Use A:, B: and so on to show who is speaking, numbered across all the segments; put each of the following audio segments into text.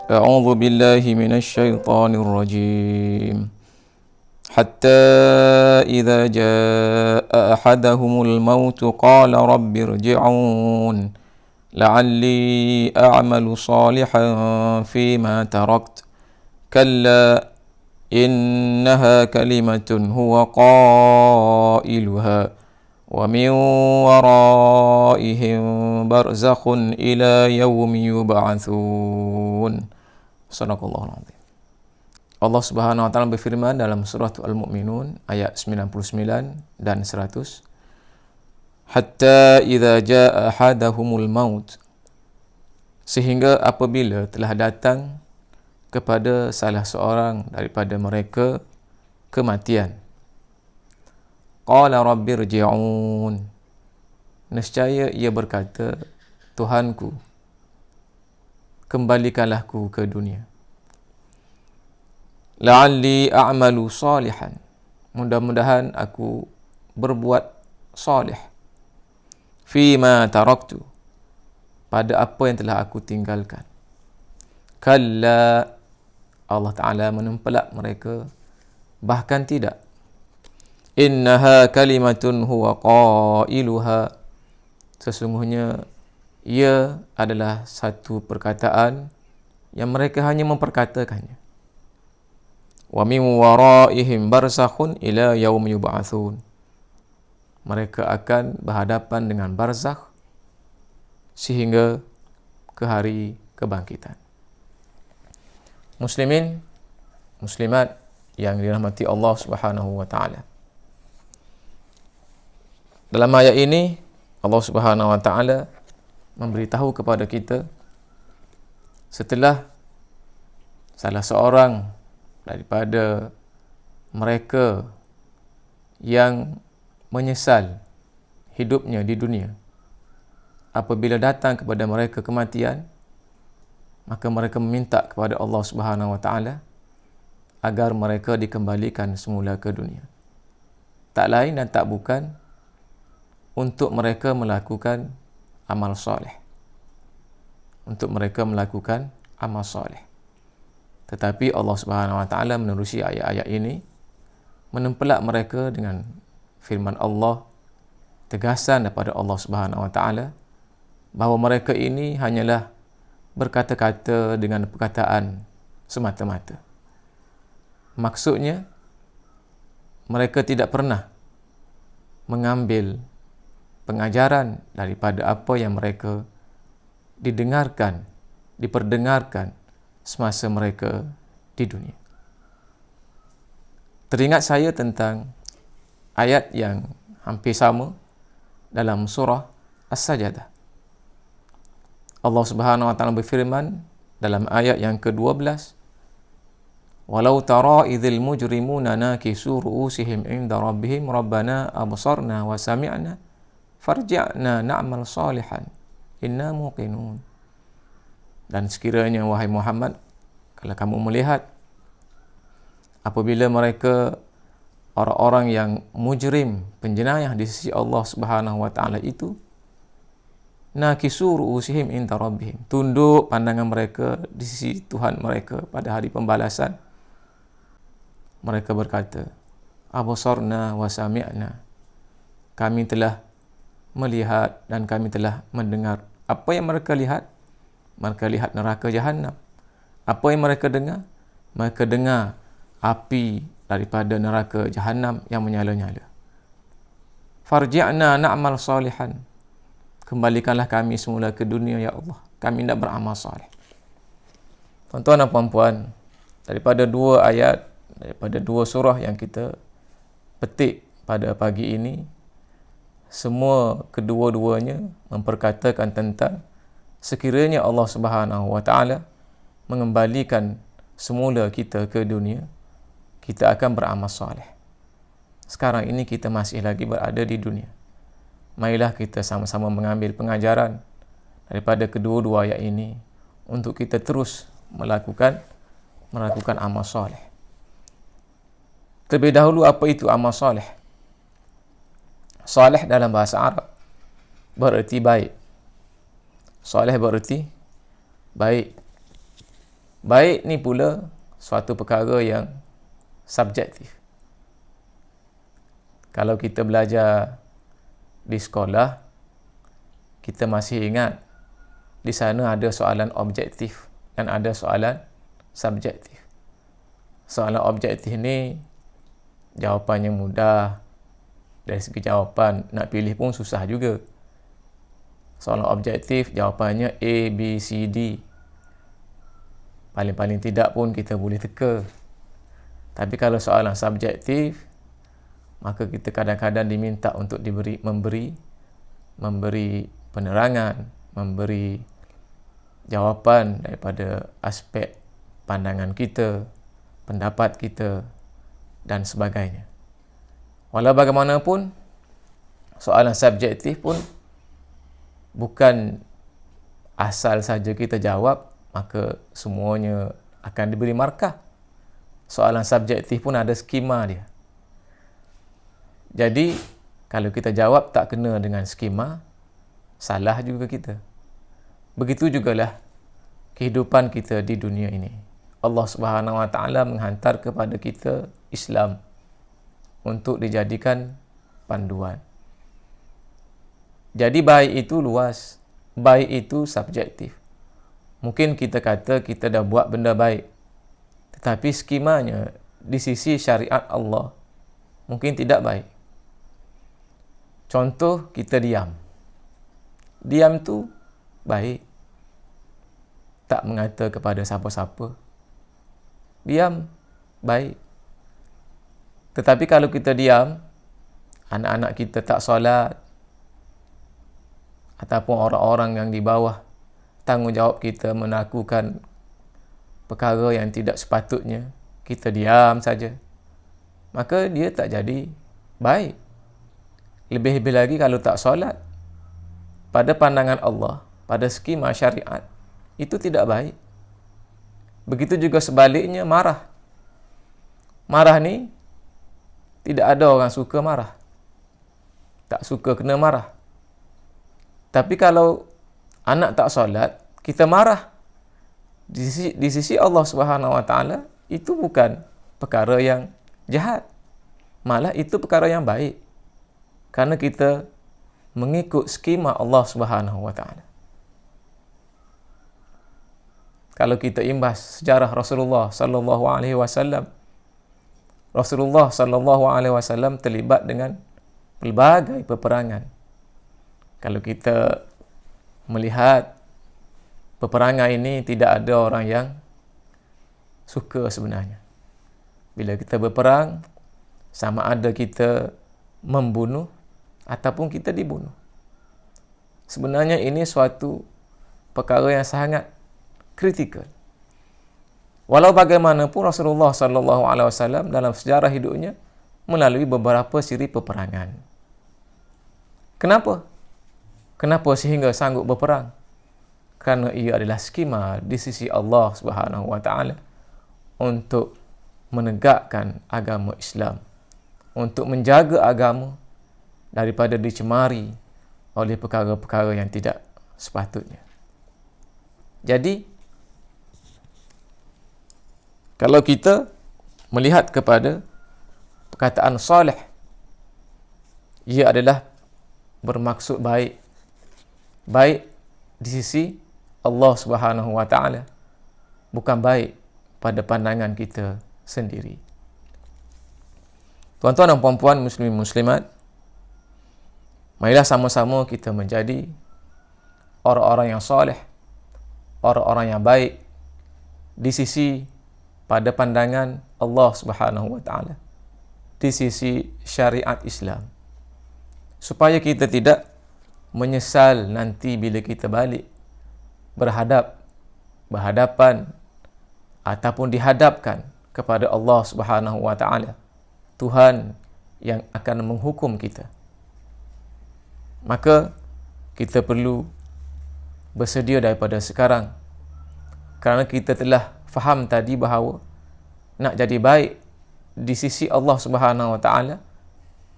A: أعوذ بالله من الشيطان الرجيم حتى إذا جاء أحدهم الموت قال رب ارجعون لعلي أعمل صالحا فيما تركت كلا إنها كلمة هو قائلها ومن ورائهم برزخ إلى يوم يبعثون. Sadaqallahul Azim. Allah Subhanahu wa taala berfirman dalam surah Al-Mu'minun ayat 99 dan 100. Hatta idza jaa ahadahumul maut, sehingga apabila telah datang kepada salah seorang daripada mereka kematian. Qala rabbirji'un, nescaya ia berkata, Tuhanku, kembalikanlah ku ke dunia. La'alli a'malu salihan, mudah-mudahan aku berbuat salih. Fima taraktu, pada apa yang telah aku tinggalkan. Kalla, Allah Ta'ala menempelak mereka, bahkan tidak. Innaha kalimatun huwa qailuha, sesungguhnya ia adalah satu perkataan yang mereka hanya memperkatakannya. Wa min waraihim barzakhun ila yaum yub'atsun, mereka akan berhadapan dengan barzakh sehingga ke hari kebangkitan. Muslimin, muslimat yang dirahmati Allah Subhanahu wa taala. Dalam ayat ini Allah Subhanahu wa taala memberitahu kepada kita setelah salah seorang daripada mereka yang menyesal hidupnya di dunia, apabila datang kepada mereka kematian, maka mereka meminta kepada Allah Subhanahu wa taala agar mereka dikembalikan semula ke dunia. Tak lain dan tak bukan untuk mereka melakukan amal soleh. Untuk mereka melakukan amal soleh. Tetapi Allah Subhanahu wa taala menerusi ayat-ayat ini menempelak mereka dengan firman Allah, tegasan daripada Allah Subhanahu wa taala bahawa mereka ini hanyalah berkata-kata dengan perkataan semata-mata. Maksudnya mereka tidak pernah mengambil pengajaran daripada apa yang mereka didengarkan, diperdengarkan semasa mereka di dunia. Teringat saya tentang ayat yang hampir sama dalam surah As-Sajdah. Allah Subhanahu wa taala berfirman dalam ayat yang ke-12, Walau tara idzil mujrimuna nakisu ru'usihim 'inda rabbihim rabbana absarna wa sami'na farji'na na'mal salihan inna muqinun. Dan sekiranya wahai Muhammad, kalau kamu melihat apabila mereka orang-orang yang mujrim, penjenayah di sisi Allah Subhanahu wa taala itu, nakisu ru'usihim inda rabbihim, tunduk pandangan mereka di sisi Tuhan mereka pada hari pembalasan, mereka berkata, absarna wa sami'na, kami telah melihat dan kami telah mendengar. Apa yang mereka lihat? Mereka lihat neraka Jahannam. Apa yang mereka dengar? Mereka dengar api daripada neraka Jahannam yang menyala-nyala. Farji'na na'mal salihan, kembalikanlah kami semula ke dunia ya Allah, kami nak beramal salih. Tuan-tuan dan puan-puan, daripada dua ayat, daripada dua surah yang kita petik pada pagi ini, semua kedua-duanya memperkatakan tentang sekiranya Allah Subhanahu wa taala mengembalikan semula kita ke dunia, kita akan beramal soleh. Sekarang ini kita masih lagi berada di dunia. Marilah kita sama-sama mengambil pengajaran daripada kedua-dua ayat ini untuk kita terus melakukan amal soleh. Terlebih dahulu, apa itu amal soleh? Soleh dalam bahasa Arab bererti baik. Soleh bererti baik. Baik ni pula suatu perkara yang subjektif. Kalau kita belajar di sekolah, kita masih ingat di sana ada soalan objektif dan ada soalan subjektif. Soalan objektif ni jawapannya mudah. Dari segi jawapan, nak pilih pun susah juga. Soalan objektif, jawapannya A, B, C, D. Paling-paling tidak pun kita boleh teka. Tapi kalau soalan subjektif, maka kita kadang-kadang diminta untuk memberi penerangan, memberi jawapan daripada aspek pandangan kita, pendapat kita dan sebagainya. Walau bagaimanapun, soalan subjektif pun bukan asal saja kita jawab, maka semuanya akan diberi markah. Soalan subjektif pun ada skema dia. Jadi, kalau kita jawab tak kena dengan skema, salah juga kita. Begitu jugalah kehidupan kita di dunia ini. Allah Subhanahu Wa Taala menghantar kepada kita Islam untuk dijadikan panduan. Jadi baik itu luas, baik itu subjektif. Mungkin kita kata kita dah buat benda baik, tetapi skemanya di sisi syariat Allah mungkin tidak baik. Contoh, kita diam. Diam tu baik. Tak mengata kepada siapa-siapa. Diam baik. Tetapi kalau kita diam, anak-anak kita tak solat, ataupun orang-orang yang di bawah tanggungjawab kita melakukan perkara yang tidak sepatutnya, kita diam saja, maka dia tak jadi baik. Lebih-lebih lagi kalau tak solat, pada pandangan Allah, pada skema syariat, itu tidak baik. Begitu juga sebaliknya, marah. Marah ni, tidak ada orang suka marah. Tak suka kena marah. Tapi kalau anak tak solat, kita marah. Di sisi Allah Subhanahu Wa Taala, itu bukan perkara yang jahat. Malah itu perkara yang baik. Kerana kita mengikut skema Allah Subhanahu Wa Taala. Kalau kita imbas sejarah Rasulullah sallallahu alaihi wasallam, Rasulullah sallallahu alaihi wasallam terlibat dengan pelbagai peperangan. Kalau kita melihat peperangan ini, tidak ada orang yang suka sebenarnya. Bila kita berperang, sama ada kita membunuh ataupun kita dibunuh. Sebenarnya ini suatu perkara yang sangat kritikal. Walau bagaimanapun, Rasulullah sallallahu alaihi wasallam dalam sejarah hidupnya melalui beberapa siri peperangan. Kenapa? Kenapa sehingga sanggup berperang? Kerana ia adalah skema di sisi Allah Subhanahu Wa Taala untuk menegakkan agama Islam, untuk menjaga agama daripada dicemari oleh perkara-perkara yang tidak sepatutnya. Jadi, kalau kita melihat kepada perkataan soleh, ia adalah bermaksud baik. Baik di sisi Allah Subhanahu Wa Taala, bukan baik pada pandangan kita sendiri. Tuan-tuan dan puan-puan, muslimin muslimat, marilah sama-sama kita menjadi orang-orang yang soleh, orang-orang yang baik di sisi pada pandangan Allah Subhanahu Wa Taala, di sisi syariat Islam, supaya kita tidak menyesal nanti bila kita balik berhadapan ataupun dihadapkan kepada Allah Subhanahu Wa Taala, Tuhan yang akan menghukum kita. Maka kita perlu bersedia daripada sekarang, kerana kita telah faham tadi bahawa nak jadi baik di sisi Allah Subhanahu Wa Taala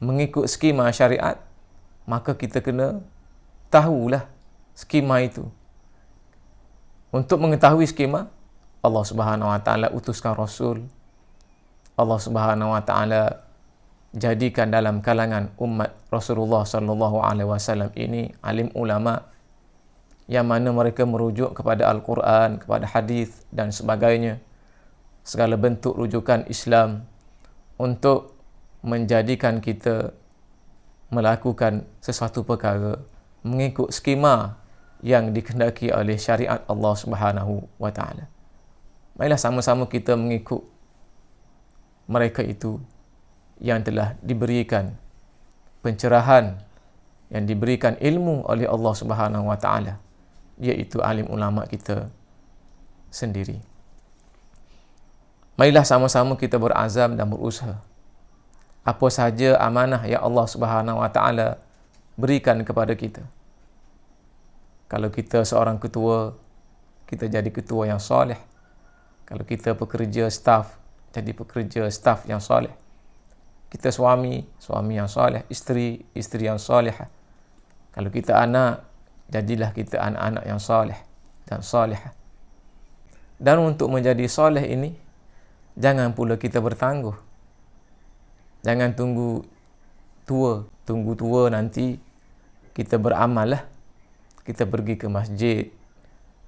A: mengikut skema syariat, maka kita kena tahulah skema itu. Untuk mengetahui skema, Allah Subhanahu wa taala utuskan rasul. Allah Subhanahu wa taala jadikan dalam kalangan umat Rasulullah sallallahu alaihi wasallam ini alim ulama yang mana mereka merujuk kepada Al-Quran, kepada hadis dan sebagainya, segala bentuk rujukan Islam untuk menjadikan kita melakukan sesuatu perkara mengikut skema yang dikehendaki oleh syariat Allah Subhanahu wa taala. Marilah sama-sama kita mengikut mereka itu yang telah diberikan pencerahan, yang diberikan ilmu oleh Allah Subhanahu wa taala, iaitu alim ulama kita sendiri. Marilah sama-sama kita berazam dan berusaha. Apa sahaja amanah yang Allah Subhanahu wa taala berikan kepada kita. Kalau kita seorang ketua, kita jadi ketua yang soleh. Kalau kita pekerja staf, jadi pekerja staf yang soleh. Kita suami yang soleh, isteri yang solehah. Kalau kita anak, jadilah kita anak-anak yang soleh dan solehah. Dan untuk menjadi soleh ini, jangan pula kita bertangguh. Jangan tunggu tua nanti kita beramal lah. Kita pergi ke masjid,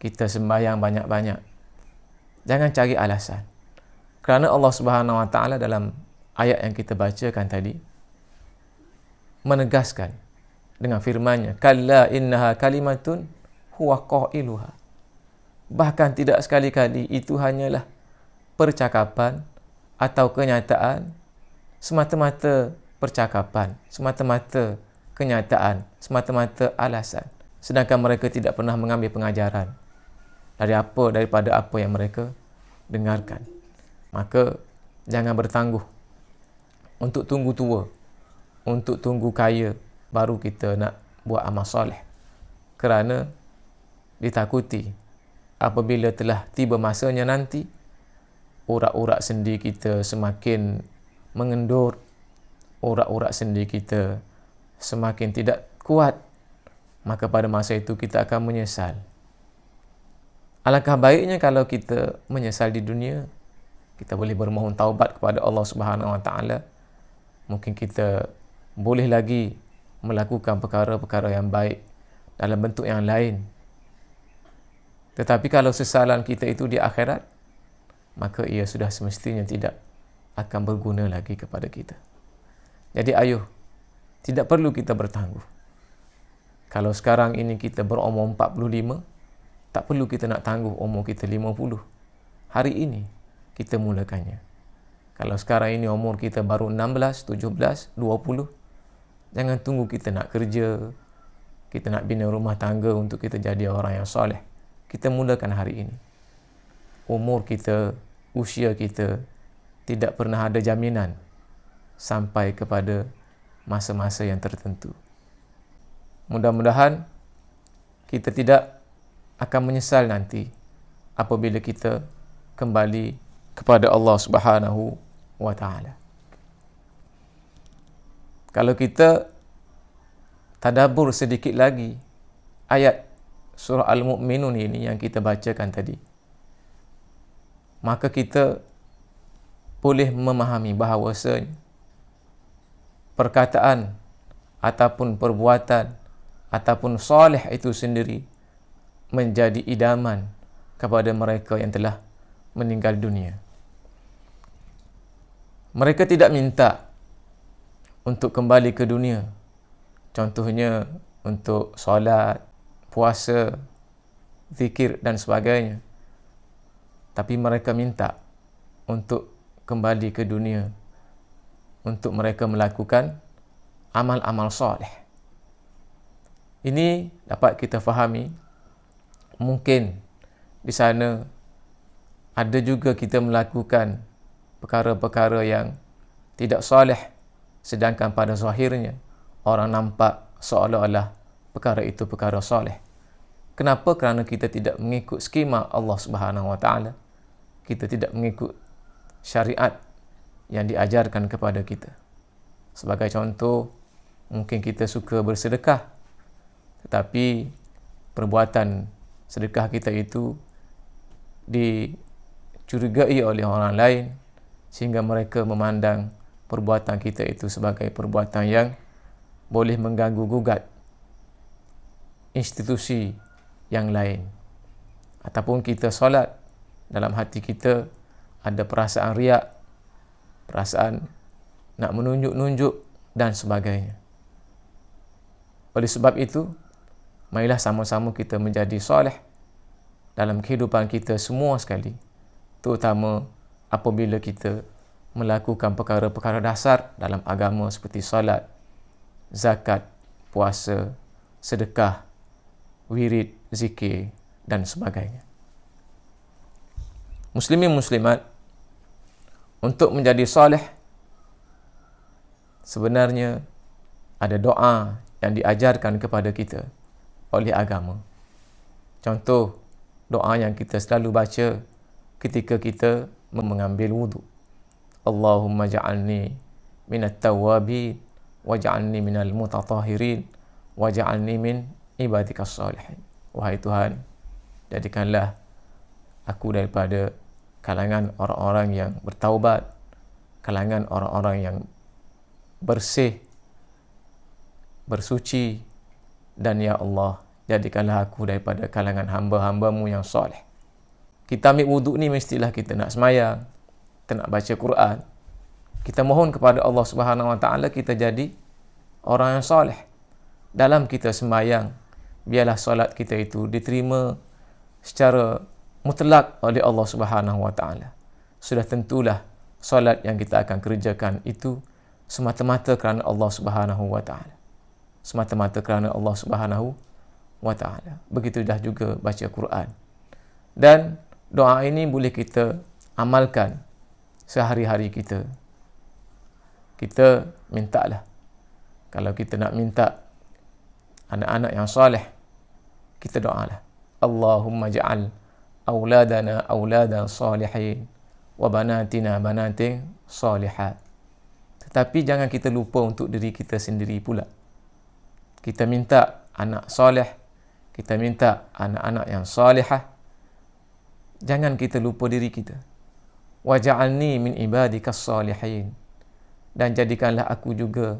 A: kita sembahyang banyak-banyak. Jangan cari alasan. Kerana Allah Subhanahu wa taala dalam ayat yang kita bacakan tadi menegaskan dengan firman-Nya, kalla innaha kalimatun huwa qailuha. Bahkan tidak sekali-kali itu hanyalah percakapan atau kenyataan, semata-mata percakapan, semata-mata kenyataan, semata-mata alasan. Sedangkan mereka tidak pernah mengambil pengajaran daripada apa yang mereka dengarkan. Maka jangan bertangguh untuk tunggu tua, untuk tunggu kaya baru kita nak buat amal soleh. Kerana ditakuti apabila telah tiba masanya nanti, urat-urat sendi kita semakin mengendur, urat-urat sendi kita semakin tidak kuat, maka pada masa itu kita akan menyesal. Alangkah baiknya kalau kita menyesal di dunia, kita boleh bermohon taubat kepada Allah Subhanahu wa taala. Mungkin kita boleh lagi melakukan perkara-perkara yang baik dalam bentuk yang lain. Tetapi kalau sesalan kita itu di akhirat, maka ia sudah semestinya tidak akan berguna lagi kepada kita. Jadi ayuh, tidak perlu kita bertangguh. Kalau sekarang ini kita berumur 45, tak perlu kita nak tangguh umur kita 50. Hari ini kita mulakannya. Kalau sekarang ini umur kita baru 16, 17, 20, jangan tunggu kita nak kerja, kita nak bina rumah tangga untuk kita jadi orang yang soleh. Kita mulakan hari ini. Umur kita, usia kita tidak pernah ada jaminan sampai kepada masa-masa yang tertentu. Mudah-mudahan kita tidak akan menyesal nanti apabila kita kembali kepada Allah Subhanahu wa taala. Kalau kita tadabbur sedikit lagi ayat surah Al-Mu'minun ini yang kita bacakan tadi, maka kita boleh memahami bahawasanya perkataan ataupun perbuatan ataupun soleh itu sendiri menjadi idaman kepada mereka yang telah meninggal dunia. Mereka tidak minta untuk kembali ke dunia. Contohnya untuk solat, puasa, zikir dan sebagainya. Tapi mereka minta untuk kembali ke dunia untuk mereka melakukan amal-amal soleh. Ini dapat kita fahami, mungkin di sana ada juga kita melakukan perkara-perkara yang tidak soleh, sedangkan pada zahirnya orang nampak seolah-olah perkara itu perkara soleh. Kenapa? Kerana kita tidak mengikut skema Allah Subhanahu wa taala. Kita tidak mengikut syariat yang diajarkan kepada kita. Sebagai contoh, mungkin kita suka bersedekah, tetapi perbuatan sedekah kita itu dicurigai oleh orang lain sehingga mereka memandang perbuatan kita itu sebagai perbuatan yang boleh mengganggu gugat institusi yang lain. Ataupun kita solat, dalam hati kita ada perasaan riak, perasaan nak menunjuk-nunjuk dan sebagainya. Oleh sebab itu, marilah sama-sama kita menjadi soleh dalam kehidupan kita semua sekali, terutama apabila kita melakukan perkara-perkara dasar dalam agama seperti solat, zakat, puasa, sedekah, wirid, zikir dan sebagainya. Muslimin muslimat, untuk menjadi soleh sebenarnya ada doa yang diajarkan kepada kita oleh agama. Contoh doa yang kita selalu baca ketika kita mengambil wudu. Allahumma ja'alni minat tawwabin waj'alni minal mutatahhirin waj'alni min ibadikas salihin. Wahai Tuhan, jadikanlah aku daripada kalangan orang-orang yang bertaubat, kalangan orang-orang yang bersih, bersuci, dan ya Allah, jadikanlah aku daripada kalangan hamba-hambamu yang soleh. Kita ambil wuduk ni mestilah kita nak semayang, kita nak baca Quran, kita mohon kepada Allah Subhanahu Wa Taala kita jadi orang yang soleh. Dalam kita sembahyang, biarlah solat kita itu diterima secara mutlak oleh Allah Subhanahu Wa Taala. Sudah tentulah solat yang kita akan kerjakan itu semata-mata kerana Allah Subhanahu Wa Taala. Semata-mata kerana Allah Subhanahu Wa Taala. Begitulah juga baca Quran. Dan doa ini boleh kita amalkan sehari-hari kita. Kita mintalah. Kalau kita nak minta anak-anak yang soleh, kita doalah. Allahumma ja'al auladana auladan salihin wa banatina banatin salihat. Tetapi jangan kita lupa untuk diri kita sendiri pula. Kita minta anak soleh, kita minta anak-anak yang salihah. Jangan kita lupa diri kita. Waj'alni min ibadikas salihin. Dan jadikanlah aku juga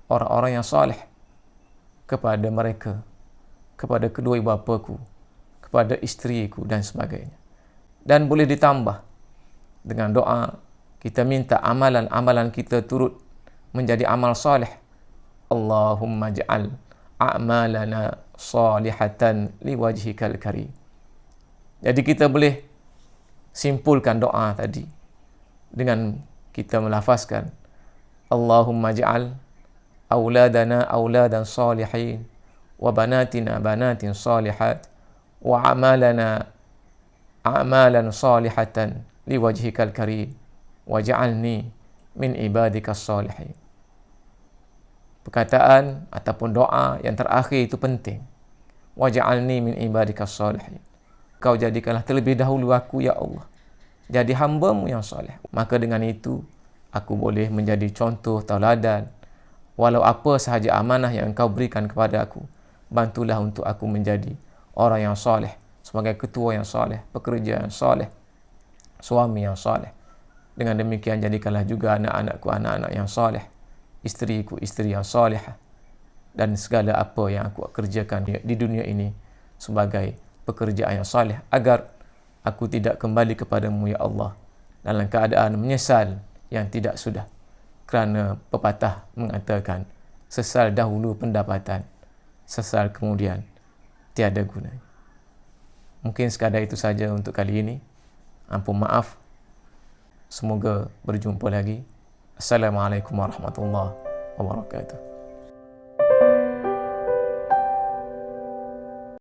A: orang-orang yang saleh kepada mereka, kepada kedua ibu bapaku, kepada isteriku dan sebagainya. Dan boleh ditambah dengan doa, kita minta amalan-amalan kita turut menjadi amal saleh. Allahumma ja'al a'malana salihatan liwajhikal karim. Jadi kita boleh simpulkan doa tadi dengan kita melafazkan Allahumma ja'al auladana auladan salihin wa banatina banatin salihat wa a'malana a'malan salihatan liwajhikal karim waj'alni min ibadikas salihin. Perkataan ataupun doa yang terakhir itu penting. Waj'alni min ibadikas salihin. Kau jadikanlah terlebih dahulu aku ya Allah jadi hamba-Mu yang soleh. Maka dengan itu aku boleh menjadi contoh tauladan. Walau apa sahaja amanah yang Engkau berikan kepada aku, bantulah untuk aku menjadi orang yang soleh, sebagai ketua yang soleh, pekerja yang soleh, suami yang soleh. Dengan demikian jadikanlah juga anak-anakku anak-anak yang soleh, isteriku isteri yang solehah, dan segala apa yang aku kerjakan di dunia ini sebagai pekerjaan yang soleh, agar aku tidak kembali kepadamu ya Allah dalam keadaan menyesal yang tidak sudah, kerana pepatah mengatakan sesal dahulu pendapatan, sesal kemudian tiada guna. Mungkin sekadar itu saja untuk kali ini. Ampun maaf. Semoga berjumpa lagi. Assalamualaikum warahmatullahi wabarakatuh.